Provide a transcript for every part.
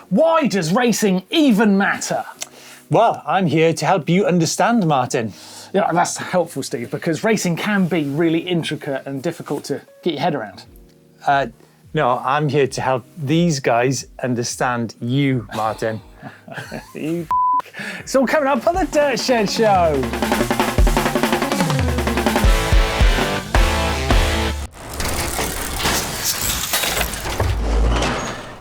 Why does racing even matter? Well, I'm here to help you understand, Martyn. Yeah, that's helpful, Steve, because racing can be really intricate and difficult to get your head around. No, I'm here to help these guys understand you, Martyn. You It's all coming up on the Dirt Shed Show.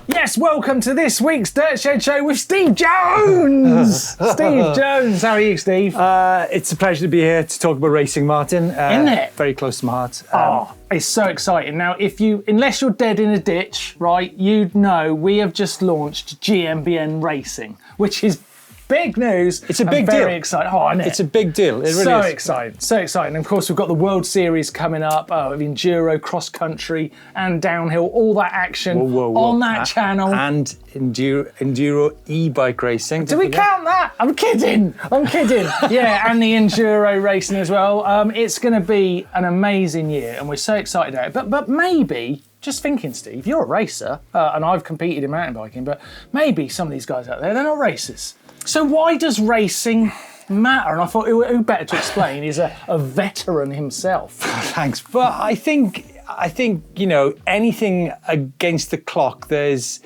Yes, welcome to this week's Dirt Shed Show with Steve Jones. Steve Jones, how are you, Steve? It's a pleasure to be here to talk about racing, Martyn. Isn't it? Very close to my heart. It's so exciting. Now, unless you're dead in a ditch, right, you'd know we have just launched GMBN Racing, which is big news. It's a big deal. Very exciting. Oh, isn't it? It's a big deal. It really so is. exciting. So exciting. And of course, we've got the World Series coming up of enduro, cross country, and downhill. All that action on that channel. And enduro e-bike racing. Do we count that? I'm kidding. Yeah, and the enduro racing as well. It's going to be an amazing year, and we're so excited about it. But maybe, just thinking, Steve, you're a racer, and I've competed in mountain biking, but maybe some of these guys out there, they're not racers. So why does racing matter? And I thought who better to explain is a veteran himself. Thanks. But I think anything against the clock, there's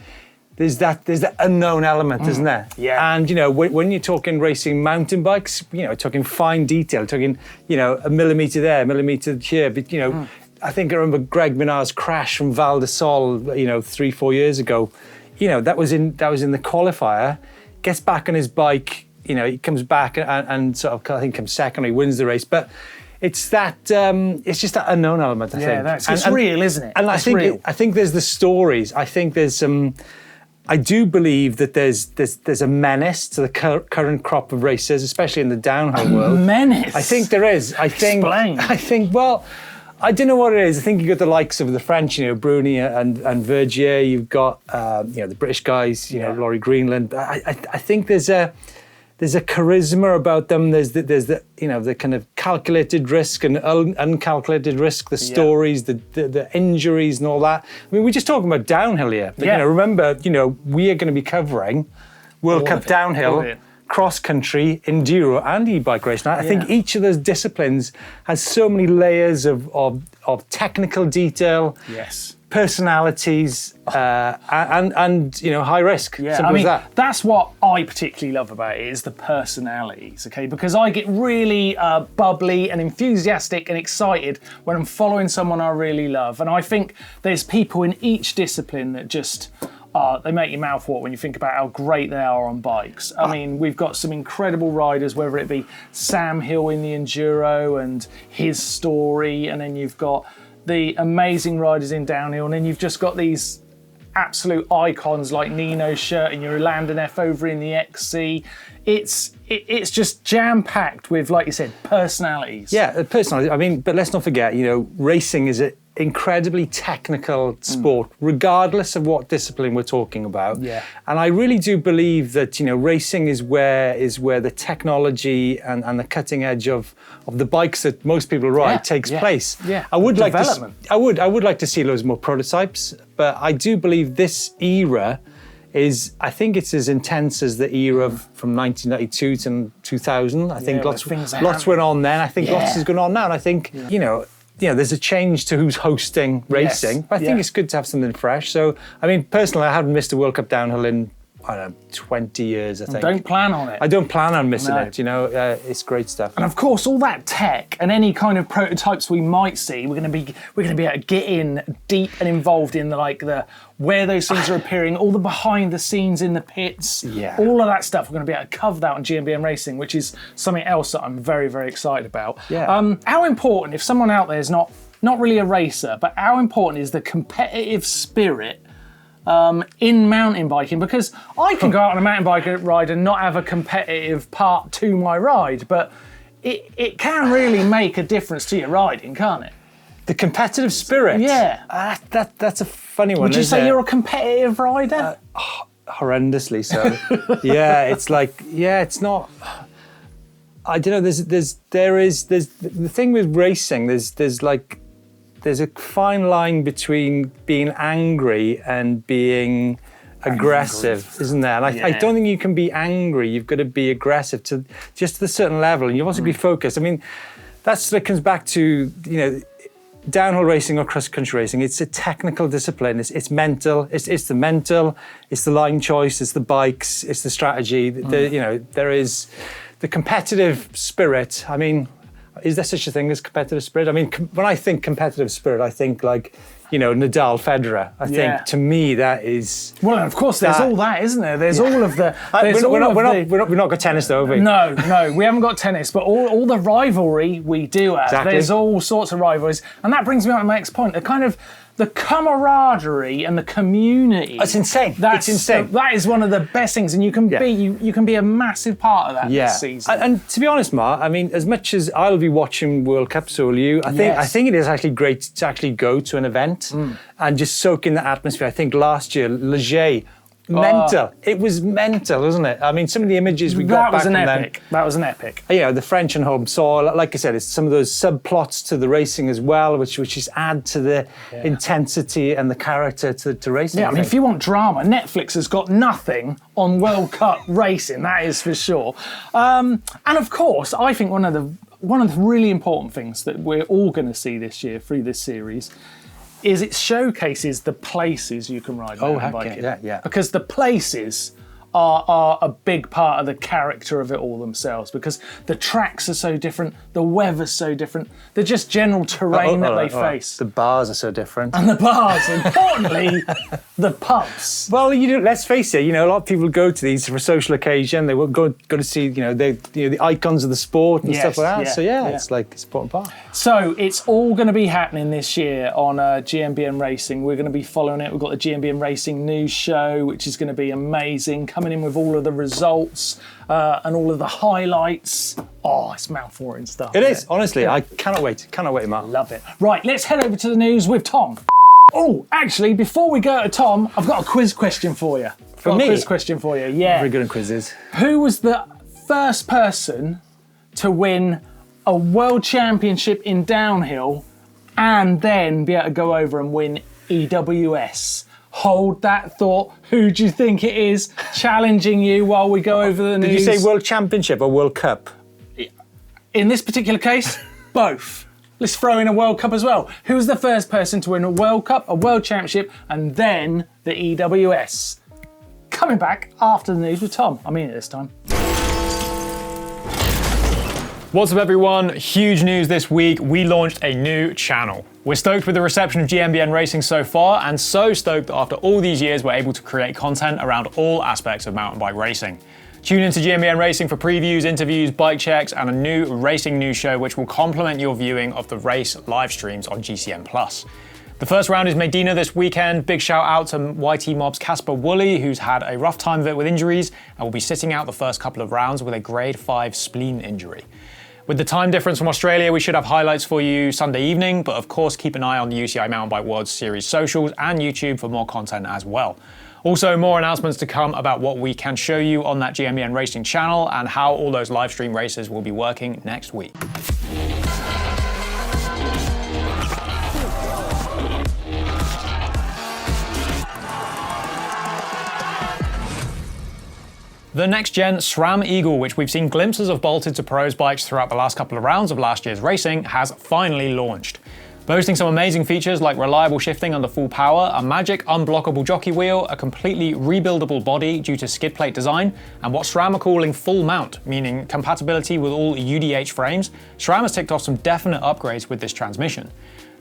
that unknown element, isn't there? Yeah. And when you're talking racing mountain bikes, talking fine detail, talking a millimetre there, a millimetre here, but I think I remember Greg Minnaar's crash from Val di Sole, 3-4 years ago. That was in the qualifier. Gets back on his bike, he comes back and sort of, I think, comes second, he wins the race. But it's that, it's just that unknown element, I think. It's real, isn't it? And I think there's the stories. I think there's some, I do believe that there's a menace to the current crop of racers, especially in the downhill world. Menace? I think there is. Explain. Well, I don't know what it is. I think you've got the likes of the French, Bruni and Vergier. You've got, the British guys, Laurie Greenland. I think there's a charisma about them. There's the kind of calculated risk and uncalculated risk, the stories, the injuries and all that. I mean, we're just talking about downhill here. But, remember, we are going to be covering World Cup downhill, cross-country, enduro and e-bike racing. I think each of those disciplines has so many layers of technical detail, personalities, and high risk. Simple as that. That's what I particularly love about it, is the personalities, okay? Because I get really bubbly and enthusiastic and excited when I'm following someone I really love. And I think there's people in each discipline that just... they make your mouth water when you think about how great they are on bikes. I mean, we've got some incredible riders, whether it be Sam Hill in the enduro and his story, and then you've got the amazing riders in downhill, and then you've just got these absolute icons like Nino Shirt and your Landon F over in the XC. It's just jam-packed with, like you said, personalities. Yeah, personalities. I mean, but let's not forget, racing is an incredibly technical sport, regardless of what discipline we're talking about. Yeah. And I really do believe that, racing is where the technology and the cutting edge of the bikes that most people ride takes place. Yeah. I would like to see loads more prototypes, but I do believe this era I think it's as intense as the era from 1992 to 2000. I think lots went on then. I think lots is going on now. And I think, there's a change to who's hosting racing. But I think it's good to have something fresh. So, I mean, personally, I haven't missed a World Cup downhill in, 20 years, I think. Don't plan on it. I don't plan on missing it, it's great stuff. And of course, all that tech and any kind of prototypes we might see, we're going to be able to get in deep and involved in the where those things are appearing, all the behind the scenes in the pits, all of that stuff. We're going to be able to cover that on GMBN Racing, which is something else that I'm very, very excited about. Yeah. How important, if someone out there is not really a racer, but how important is the competitive spirit in mountain biking? Because I can go out on a mountain bike ride and not have a competitive part to my ride, but it can really make a difference to your riding, can't it? The competitive spirit? Yeah. That's a funny one. Would you say you're a competitive rider? Horrendously so. It's not... I don't know, there's the thing with racing, there's a fine line between being angry and being aggressive, isn't there? And I don't think you can be angry. You've got to be aggressive to just to a certain level, and you've also got to be focused. I mean, that comes back to, you know, downhill racing or cross-country racing. It's a technical discipline. It's mental. It's the mental. It's the line choice. It's the bikes. It's the strategy. You know, there is the competitive spirit. I mean, is there such a thing as competitive spirit? I mean, when I think competitive spirit, I think like, you know, Nadal, Federer. I think to me that is. Well, and of course, there's all that, isn't there? There's all of the. We're not got tennis though, have we? No, we haven't got tennis, but all the rivalry we do have. Exactly. There's all sorts of rivalries, and that brings me on to my next point. The camaraderie and the community. It's insane. It's insane. That is one of the best things, and you can be a massive part of that this season. And to be honest, Mark, I mean, as much as I'll be watching World Cup, so will you. I think it is actually great to actually go to an event and just soak in the atmosphere. I think last year, Leger. Mental. It was mental, wasn't it? I mean, some of the images we got back from them. That was an epic. You know, the French and home soil. Like I said, it's some of those subplots to the racing as well, which just add to the intensity and the character to racing. Yeah, I mean, if you want drama, Netflix has got nothing on World Cup racing. That is for sure. And of course, I think one of the really important things that we're all going to see this year through this series is it showcases the places you can ride mountain biking. Yeah. Because the places are a big part of the character of it all themselves, because the tracks are so different, the weather's so different, the just general terrain that they face. The bars are so different. And the bars, importantly, the pubs. Well, let's face it, you know, a lot of people go to these for a social occasion. They will go to see, the icons of the sport and stuff like that. It's like it's an important part. So it's all going to be happening this year on GMBN Racing. We're going to be following it. We've got the GMBN Racing news show, which is going to be amazing, coming in with all of the results and all of the highlights. Oh, it's mouth-watering stuff. It is, honestly. I cannot wait. Cannot wait, Mark. Love it. Right, let's head over to the news with Tom. Oh, actually, before we go to Tom, I've got a quiz question for you. For me? A quiz question for you, yeah. Very good at quizzes. Who was the first person to win a world championship in downhill and then be able to go over and win EWS? Hold that thought. Who do you think it is challenging you while we go over the news? Did you say World Championship or World Cup? In this particular case, both. Let's throw in a World Cup as well. Who was the first person to win a World Cup, a World Championship, and then the EWS? Coming back after the news with Tom. I mean it this time. What's up everyone? Huge news this week. We launched a new channel. We're stoked with the reception of GMBN Racing so far, and so stoked that after all these years we're able to create content around all aspects of mountain bike racing. Tune into GMBN Racing for previews, interviews, bike checks, and a new racing news show which will complement your viewing of the race live streams on GCN+. The first round is Medina this weekend. Big shout out to YT Mob's Casper Woolley, who's had a rough time of it with injuries and will be sitting out the first couple of rounds with a grade 5 spleen injury. With the time difference from Australia, we should have highlights for you Sunday evening, but of course keep an eye on the UCI Mountain Bike World Series socials and YouTube for more content as well. Also, more announcements to come about what we can show you on that GMBN Racing channel and how all those live stream races will be working next week. The next-gen SRAM Eagle, which we've seen glimpses of bolted to pros bikes throughout the last couple of rounds of last year's racing, has finally launched. Boasting some amazing features like reliable shifting under full power, a magic unblockable jockey wheel, a completely rebuildable body due to skid plate design, and what SRAM are calling full mount, meaning compatibility with all UDH frames, SRAM has ticked off some definite upgrades with this transmission.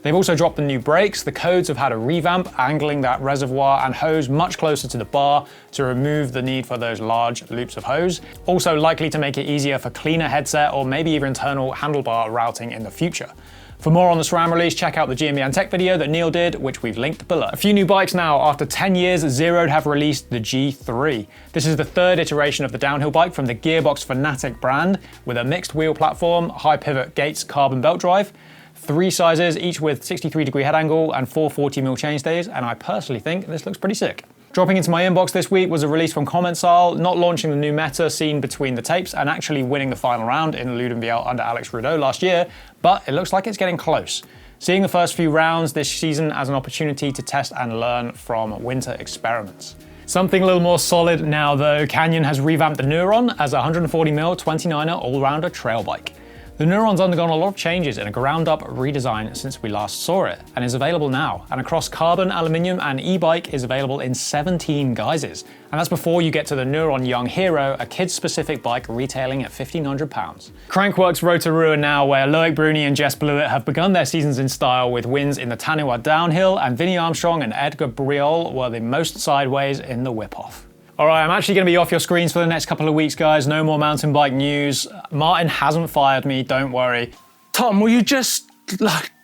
They've also dropped the new brakes. The codes have had a revamp, angling that reservoir and hose much closer to the bar to remove the need for those large loops of hose. Also likely to make it easier for cleaner headset or maybe even internal handlebar routing in the future. For more on the SRAM release, check out the GMBN Tech video that Neil did, which we've linked below. A few new bikes now. After 10 years, Zeroed have released the G3. This is the third iteration of the downhill bike from the Gearbox Fanatic brand, with a mixed wheel platform, high pivot gates, carbon belt drive. 3 sizes, each with 63-degree head angle and 4 40mm chainstays, and I personally think this looks pretty sick. Dropping into my inbox this week was a release from Commensal, not launching the new meta seen between the tapes and actually winning the final round in Ludenviel under Alex Rudeau last year, but it looks like it's getting close. Seeing the first few rounds this season as an opportunity to test and learn from winter experiments. Something a little more solid now though, Canyon has revamped the Neuron as a 140mm 29er all-rounder trail bike. The Neuron's undergone a lot of changes in a ground-up redesign since we last saw it, and is available now, and across carbon, aluminium and e-bike is available in 17 guises. And that's before you get to the Neuron Young Hero, a kids-specific bike retailing at £1,500. Crankworx Rotorua now, where Loic Bruni and Jess Blewett have begun their seasons in style with wins in the Taniwa Downhill, and Vinnie Armstrong and Edgar Briol were the most sideways in the whip-off. All right, I'm actually going to be off your screens for the next couple of weeks, guys. No more mountain bike news. Martyn hasn't fired me, don't worry. Tom, will you just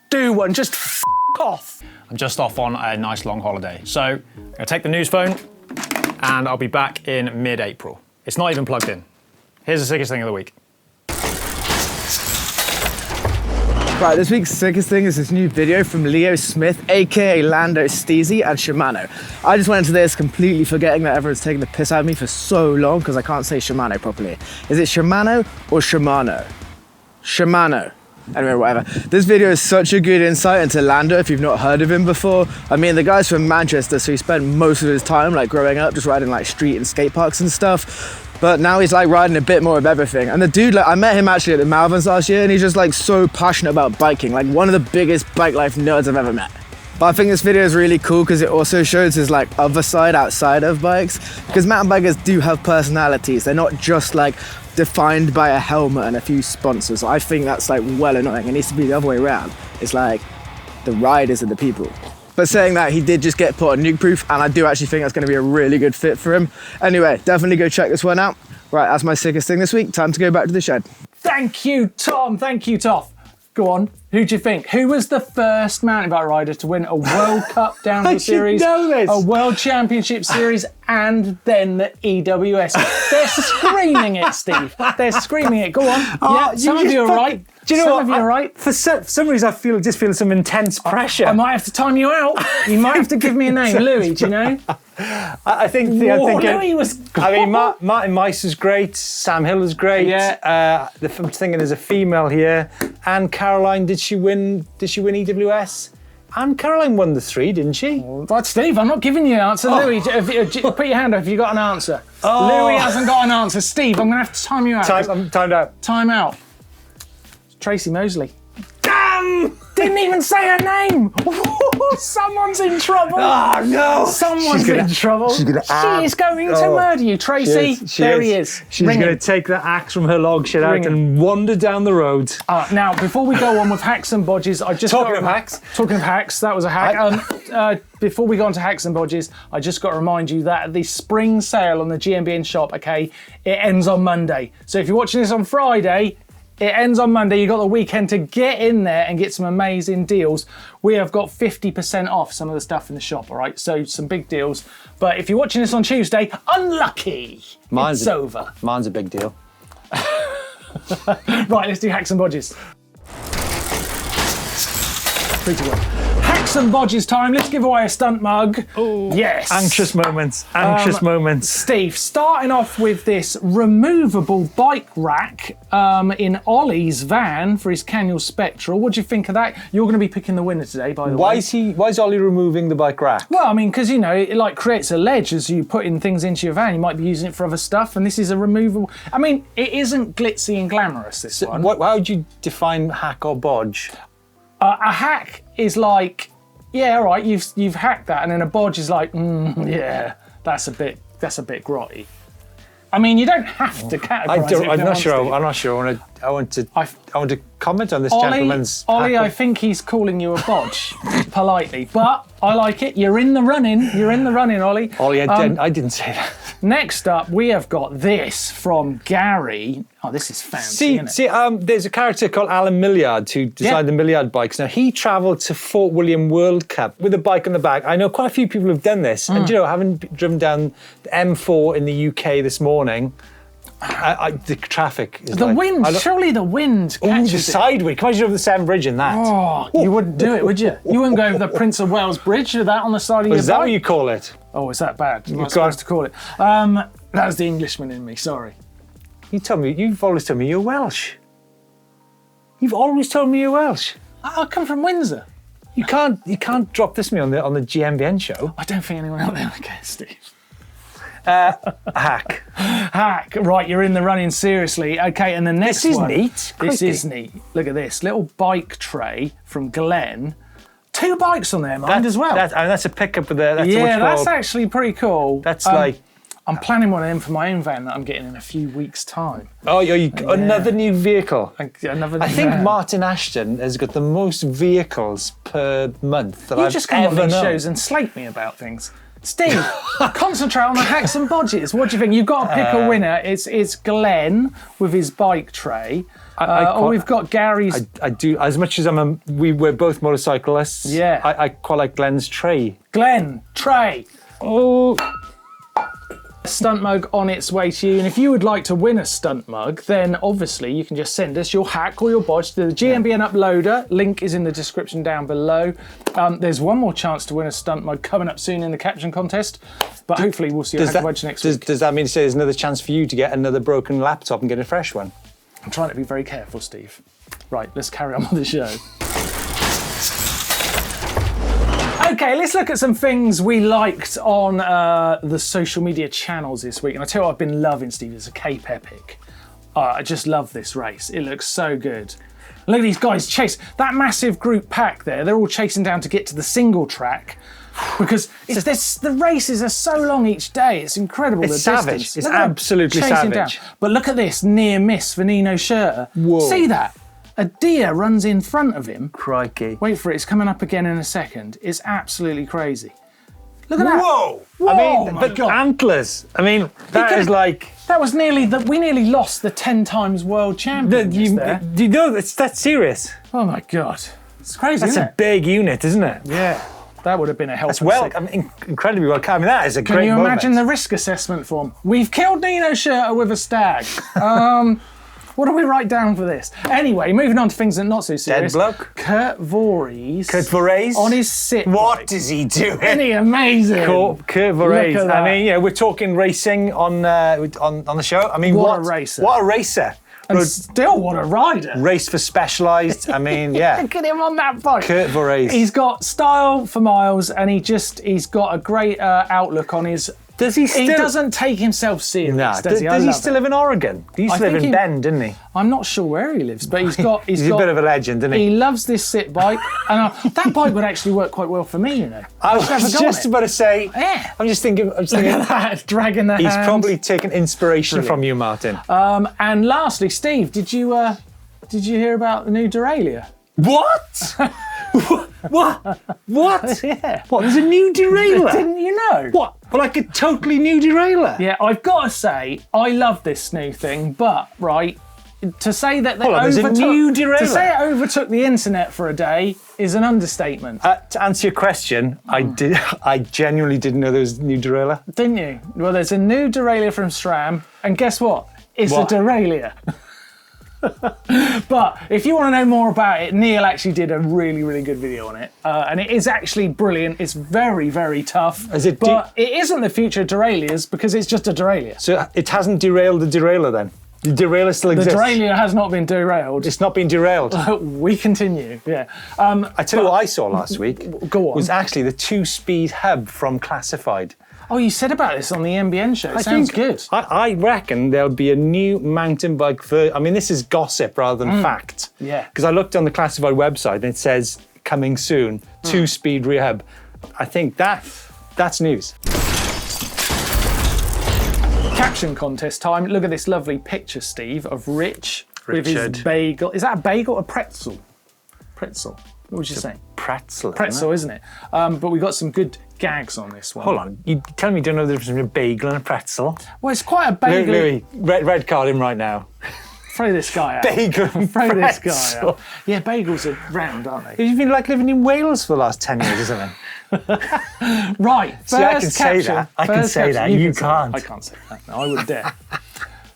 do one? Just f off. I'm just off on a nice long holiday. So I'm going to take the news phone and I'll be back in mid-April. It's not even plugged in. Here's the sickest thing of the week. Right, this week's sickest thing is this new video from Leo Smith, aka LandoSteezy and SHIMANO. I just went into this completely forgetting that everyone's taking the piss out of me for so long because I can't say SHIMANO properly. Is it SHIMANO or SHIMANO? SHIMANO. Anyway, whatever. This video is such a good insight into Lando if you've not heard of him before. I mean, the guy's from Manchester, so he spent most of his time growing up just riding street and skate parks and stuff. But now he's riding a bit more of everything. And the dude, I met him actually at the Malverns last year, and he's just so passionate about biking, one of the biggest bike life nerds I've ever met. But I think this video is really cool because it also shows his other side outside of bikes. Because mountain bikers do have personalities. They're not just defined by a helmet and a few sponsors. I think that's well annoying. It needs to be the other way around. It's the riders are the people. But saying that, he did just get put on nuke proof, and I do actually think that's going to be a really good fit for him. Anyway, definitely go check this one out. Right, that's my sickest thing this week. Time to go back to the shed. Thank you, Tom. Thank you, Toff. Go on. Who do you think? Who was the first mountain bike rider to win a World Cup Downhill Series, a World Championship Series, and then the EWS? They're screaming it, Steve. They're screaming it. Go on. Yeah, some of you are right. Do you know what? Some of you are right. For some reason, I just feel some intense pressure. I might have to time you out. You might have to give me a name. Louis, do you know? I think Louis was good. I mean, Martin Mice is great. Sam Hill is great. Yeah. I'm thinking there's a female here. Anne Caroline, did she win EWS? Anne Caroline won the 3, didn't she? But Steve, I'm not giving you an answer. Louis, put your hand up if you got an answer. Louis hasn't got an answer. Steve, I'm going to have to time you out. I'm timed out. Time out. Tracy Mosley. Damn! Didn't even say her name. Someone's in trouble. Oh no! Someone's in trouble. She is going to murder you, Tracy. There he is. She's going to take the axe from her log shed out and wander down the road. Now, before we go on with hacks and bodges, I just talking of hacks. Talking of hacks, that was a hack. Before we go on to hacks and bodges, I just got to remind you that the spring sale on the GMBN shop, okay, it ends on Monday. So if you're watching this on Friday, it ends on Monday. You've got the weekend to get in there and get some amazing deals. We have got 50% off some of the stuff in the shop, all right? So some big deals. But if you're watching this on Tuesday, unlucky. It's over. Mine's a big deal. Right, let's do hacks and bodges. 3, 2, 1. Hacks and bodges time. Let's give away a stunt mug. Ooh. Yes. Anxious moments. Anxious moments. Steve, starting off with this removable bike rack in Ollie's van for his Canyon Spectral. What do you think of that? You're going to be picking the winner today, by the way. Why is Ollie removing the bike rack? Well, I mean, because, it creates a ledge as you put in things into your van. You might be using it for other stuff, and this is a removable. I mean, it isn't glitzy and glamorous, this one. How would you define hack or bodge? A hack is yeah, all right, you've hacked that, and then a bodge is yeah, that's a bit grotty. I mean, you don't have to categorise it. I'm not sure. I want to comment on this gentleman's. Ollie, I think he's calling you a bodge, politely, but I like it. You're in the running. Ollie. Ollie, I didn't say that. Next up, we have got this from Gary. Oh, this is fancy, isn't it? There's a character called Alan Milliard who designed the Milliard bikes. Now, he travelled to Fort William World Cup with a bike on the back. I know quite a few people have done this. And, having driven down the M4 in the UK this morning, the traffic is wind, surely the wind catches the side wind. Come on, over the Severn Bridge in that. Oh, you wouldn't do it, would you? You wouldn't go over the Prince of Wales Bridge with that on the side of your bike? Is that what you call it? Oh, is that bad? I'm not supposed to call it. That was the Englishman in me, sorry. You've always told me you're Welsh. You've always told me you're Welsh. I come from Windsor. You can't drop this me on the GMBN show. I don't think anyone out there cares, Steve. Hack. Hack. Right, you're in the running seriously. Okay, and the next This is one. neat. This Crikey. is neat. Look at this little bike tray from Glenn. 2 bikes on there, mind as well. That's a pickup with the. That's yeah, what that's actually pretty cool. That's like. I'm planning one of them for my own van that I'm getting in a few weeks' time. Oh, another new vehicle. Another. I think van. Martyn Ashton has got the most vehicles per month that You I've just come on ever these known. shows and slate me about things. Steve, concentrate on the hacks and bodges. What do you think? You've got to pick a winner. It's Glenn with his bike tray. Or we've got Gary's. I do, as much as we're both motorcyclists. Yeah. I quite like Glenn's tray. Glenn, tray. Oh. Stunt mug on its way to you, and if you would like to win a stunt mug, then obviously you can just send us your hack or your bodge to the GMBN uploader. Link is in the description down below. There's one more chance to win a stunt mug coming up soon in the Caption Contest, but hopefully we'll see your hack or bodge next week. Does that mean to say there's another chance for you to get another broken laptop and get a fresh one? I'm trying to be very careful, Steve. Right, let's carry on with the show. Okay, let's look at some things we liked on the social media channels this week. And I tell you what I've been loving, Steve, is a Cape Epic. I just love this race. It looks so good. Look at these guys chase. That massive group pack there, they're all chasing down to get to the single track because the races are so long each day. It's incredible. It's the savage. distance. It's Look at them absolutely chasing savage. down. But look at this near miss for Nino Schurter. Whoa. See that? A deer runs in front of him. Crikey. Wait for it, it's coming up again in a second. It's absolutely crazy. Look at that. Whoa! Whoa, I mean, my but God. antlers. I mean, that is like. That was nearly we nearly lost the 10 times world champion. You know, that's serious. Oh my God. It's crazy, That's isn't a big unit, isn't it? it? Yeah. That would have been a help. That's I mean, incredibly well. I mean, that is a Can great you moment. imagine the risk assessment form? We've killed Nino Schurter with a stag. What do we write down for this? Anyway, moving on to things that are not so serious. Dead bloke. Kurt Voorhees. On his sit What bike. is he doing? Isn't he amazing? Kurt Voorhees. Look at I that. mean, we're talking racing on the show. I mean, What a racer. What a racer. And still, what a rider. Race for Specialised. I mean, yeah. Look at him on that bike. Kurt Voorhees. He's got style for miles, and he's got a great outlook on his. Does he still? He doesn't take himself serious, Nah, does he? does he still live in Oregon? He used to live think in he- Bend, didn't he? I'm not sure where he lives, but he's got. He's a bit of a legend, isn't he? He loves this sit bike, and that bike would actually work quite well for me, you know. I was Never got just it. about to say. Yeah. I'm just thinking. Look at that, dragging the He's hand. probably taken inspiration from you, Martin. And lastly, Steve, did you hear about the new derailleur? What? What? Yeah. What? There's a new derailleur. Didn't you know? What? Well, like a totally new derailleur. Yeah, I've got to say, I love this new thing, but, right, to say that they Hold on, there's a overtook, new derailleur? to say it overtook the internet for a day is an understatement. To answer your question, I genuinely didn't know there was a new derailleur. Didn't you? Well, there's a new derailleur from SRAM, and guess what? It's What? a derailleur. But if you want to know more about it, Neil actually did a really, really good video on it. And it is actually brilliant. It's very, very tough. Is it but it isn't the future of derailleurs because it's just a derailleur. So it hasn't derailed the derailleur then? The derailleur still The exists? derailleur has not been derailed. It's not been derailed. We continue, yeah. I tell you what I saw last week. Go on. Was actually the 2-speed hub from Classified. Oh, you said about this on the MBN show. It sounds good. I reckon there'll be a new mountain bike I mean, this is gossip rather than fact. Yeah. Because I looked on the Classified website and it says coming soon, 2-speed rehab. I think that's news. Caption contest time. Look at this lovely picture, Steve, of Rich with his Richard. bagel. Is that a bagel or a pretzel? Pretzel. What would you say? Pretzel. Pretzel, isn't it? But we got some good gags on this one. Hold on. You tell me you don't know the difference between a bagel and a pretzel? Well, it's quite a bagel. Louis, red card him right now. Throw this guy out. Bagel and Throw this guy pretzel. out. Yeah, bagels are round, aren't they? You've been like living in Wales for the last 10 years or something. Right. First See, I can say caption. that. I can First say caption. that. You can say that. can't. I can't say that. No, I would dare.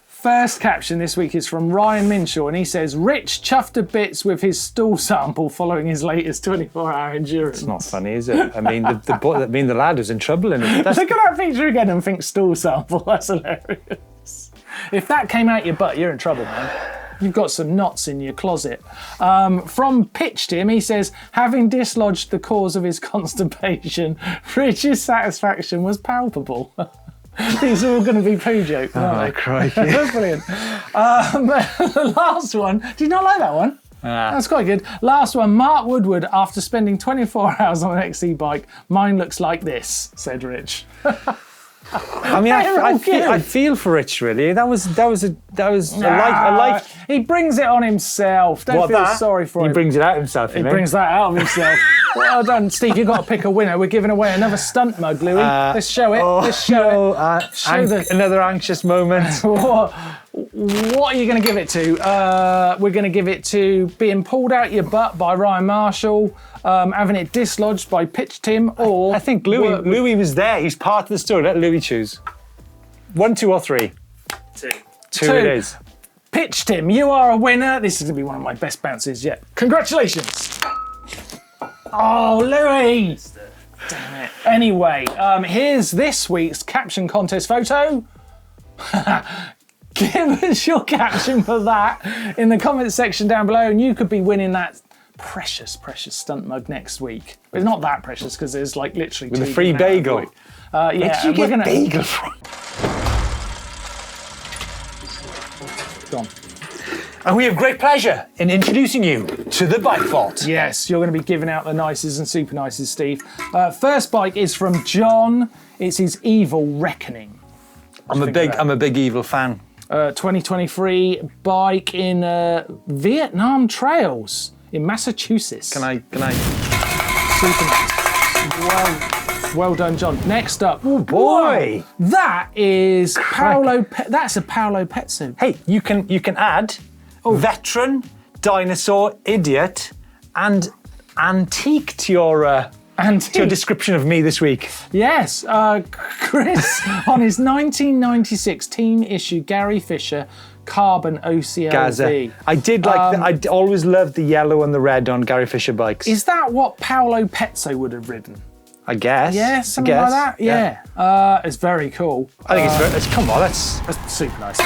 First caption this week is from Ryan Minshaw, and he says, Rich chuffed to bits with his stool sample following his latest 24-hour endurance. It's not funny, is it? I mean, the lad was in trouble in it. Look at that picture again and think stool sample. That's hilarious. If that came out your butt, you're in trouble, man. You've got some knots in your closet. From Pitched Him, he says, having dislodged the cause of his constipation, Rich's satisfaction was palpable. These are all going to be poo jokes, aren't they? crikey. Brilliant. The last one. Do you not like that one? That's quite good. Last one, Mark Woodward, after spending 24 hours on an XC bike, mine looks like this, said Rich. I mean, I feel for Rich, really. That was a life. He brings it on himself. Don't feel sorry for him. He brings it out himself. He brings that out of himself. Well done, Steve. You've got to pick a winner. We're giving away another stunt mug, Louis. Let's show it. Let's show it. Another anxious moment. What are you going to give it to? We're going to give it to being pulled out your butt by Ryan Marshall, having it dislodged by Pitch Tim, or... I think Louis was there. He's part of the story. Let Louis choose. 1, 2 or 3? 2. 2 it is. Pitch Tim, you are a winner. This is going to be one of my best bounces yet. Congratulations. Oh, Louis. Damn it. Anyway, here's this week's Caption Contest photo. Give us your caption for that in the comments section down below, and you could be winning that precious, precious stunt mug next week. But it's not that precious because there's like literally with a free bagel. Yeah, where did you get bagel from? Gone. And we have great pleasure in introducing you to the bike vault. Yes, you're going to be giving out the nices and super nices, Steve. First bike is from John. It's his Evil Reckoning. I'm a big Evil fan. 2023 bike in Vietnam Trails in Massachusetts. Can I? Super nice. Well done, John. Next up. Oh boy, that is Paolo. That's a Paolo Petsu. Hey, you can add veteran, dinosaur, idiot, and antique to your. To your description of me this week. Yes, Chris on his 1996 team issue Gary Fisher Carbon OCLV. Gaza. I did like. I always loved the yellow and the red on Gary Fisher bikes. Is that what Paolo Petzo would have ridden? I guess. Yeah, something like that. Yeah. It's very cool. I think it's come on. That's super nice.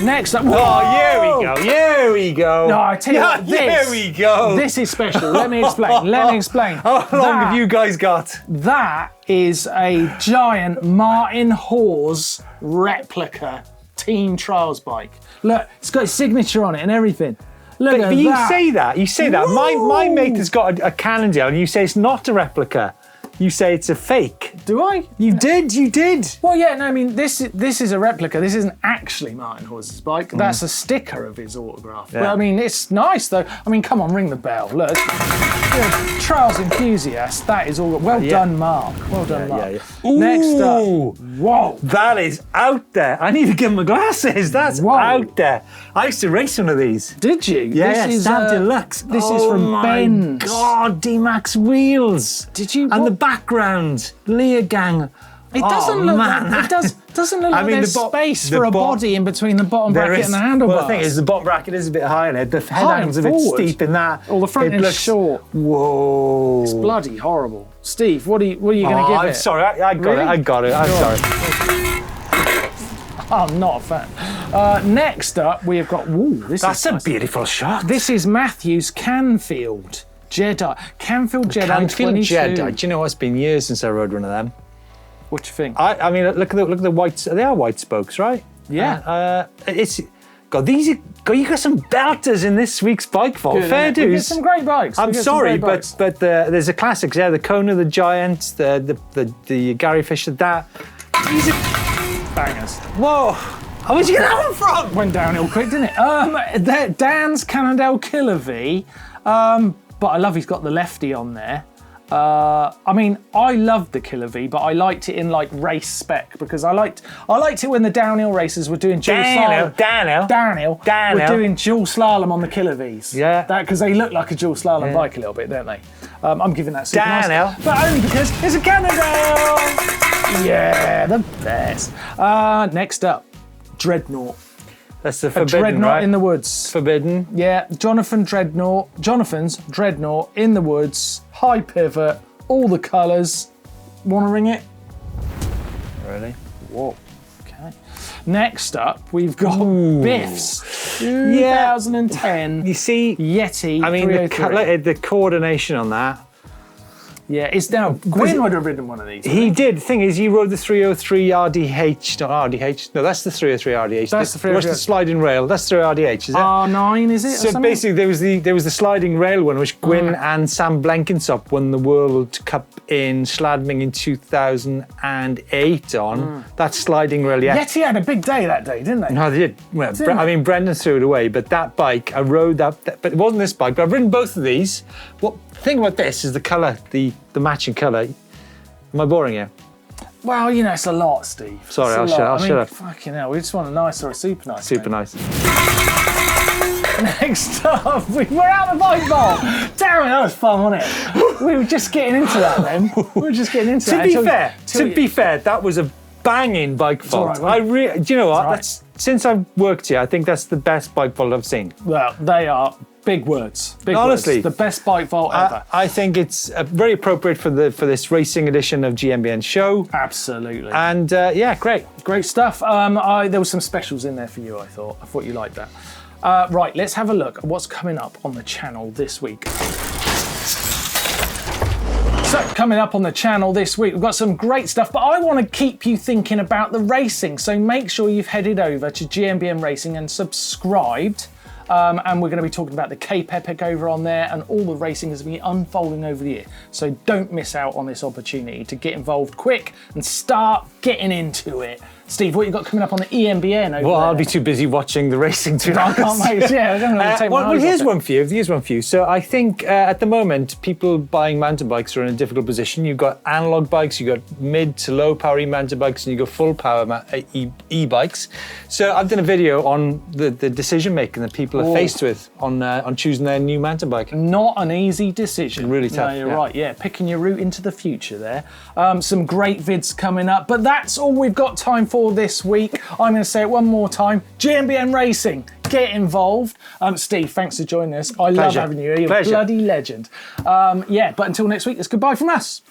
Next up. Oh, here we go. No, I tell you what, here we go. This is special. Let me explain. How long have you guys got? That is a giant Martyn Hawes replica Team Trials bike. Look, it's got his signature on it and everything. Look at that. You say that. My mate has got a calendar and you say it's not a replica. You say it's a fake. Do I? You did. Well, yeah, no, I mean, this is a replica. This isn't actually Martyn Hawes' bike. That's a sticker of his autograph. Yeah. But, I mean, it's nice, though. I mean, come on, ring the bell. Look, Trials enthusiast, that is all. Well done, Mark. Well done, Mark. Yeah. Next up. Whoa. That is out there. I need to give him my glasses. That's out there. I used to race one of these. Did you? Yeah, this is Stab Deluxe. This is from Ben's. God, D-Max wheels. Did you? And the background, Leargang. It doesn't look like there's space for a body in between the bottom bracket and the handlebars. Well, the thing is, the bottom bracket is a bit high in it. The head angle's a bit steep in that. Well, the front is short. Whoa. It's bloody horrible. Steve, what are you going to give it? I'm sorry, I got it. I'm sorry. I'm not a fan. Next up, we have got... That's a beautiful shot. This is Matthew's Canfield Jedi. Canfield Jedi 22. Jedi. Do you know what? It's been years since I rode one of them. What do you think? I mean, look at the white. They are white spokes, right? Yeah. You got some belters in this week's bike vault. Fair dues. We get some great bikes. I'm sorry, but there's a classics there. The Kona, the Giant, the Gary Fisher. These are bangers. Whoa. Where'd you get that one from? Went downhill quick, didn't it? Dan's Cannondale Killer V. But I love he's got the lefty on there. I mean, I loved the Killer V, but I liked it in like race spec because I liked it when the downhill racers were doing dual slalom. Downhill. We're doing dual slalom on the Killer Vs. Yeah. Because they look like a dual slalom bike a little bit, don't they? I'm giving that super downhill, nice, but only because it's a Cannondale. Yeah, the best. Next up, Dreadnought. That's the forbidden, Dreadnought right? in the woods. Forbidden. Yeah, Jonathan's Dreadnought in the woods, high pivot, all the colours. Want to ring it? Really? Whoa. Okay. Next up, we've got Biff's 2010 You see, Yeti. I mean, the coordination on that. Yeah, it's now. Gwyn would have ridden one of these. He did. The thing is, he rode the 303 RDH. Not RDH. No, that's the 303 RDH. That's the 303. What's the sliding rail? That's the RDH, is it? R9, is it? So basically, there was the sliding rail one, which Gwyn and Sam Blenkinsop won the World Cup in Schladming in 2008 on. That sliding rail, yeah. Yeti had a big day that day, didn't they? No, they did. Well, I mean, Brendan threw it away, but that bike, I rode that, but it wasn't this bike, but I've ridden both of these. What the thing about this is the colour, the matching colour. Am I boring you? Well, you know, it's a lot, Steve. Sorry, It's I'll a lot. shut up. Fucking hell, we just want a nice or a super nice. Super mate. nice. Next up, we're out the bike bowl. Damn it, that was fun, wasn't it? We were just getting into that then. We were just getting into that. To be fair, that was a banging bike vault. all right, do you know what? all right. That's, since I've worked here, I think that's the best bike vault I've seen. Well, they are big words. Big Honestly, words. The best bike vault ever. I think it's very appropriate for this racing edition of GMBN show. Absolutely. And yeah, great. Great stuff. There were some specials in there for you, I thought. You liked that. Right, let's have a look at what's coming up on the channel this week. So, coming up on the channel this week, we've got some great stuff, but I want to keep you thinking about the racing. So make sure you've headed over to GMBN Racing and subscribed. And we're going to be talking about the Cape Epic over on there, and all the racing has been unfolding over the year. So don't miss out on this opportunity to get involved quick and start getting into it. Steve, what you got coming up on the EMBN over Well, there? I'll be too busy watching the racing too. I can't wait. Yeah, I don't know. Take my well, eyes here's off it. one for you. Here's one for you. So I think at the moment, people buying mountain bikes are in a difficult position. You've got analog bikes, you've got mid to low power mountain bikes, and you've got full power e-bikes. So I've done a video on the decision making that people are faced with on choosing their new mountain bike. Not an easy decision. Really tough. No, you're right. Yeah, picking your route into the future there. Some great vids coming up, but that's all we've got time for this week. I'm going to say it one more time. GMBN Racing, get involved. Steve, thanks for joining us. I love having you here. You're a bloody legend. Yeah, but until next week, it's goodbye from us.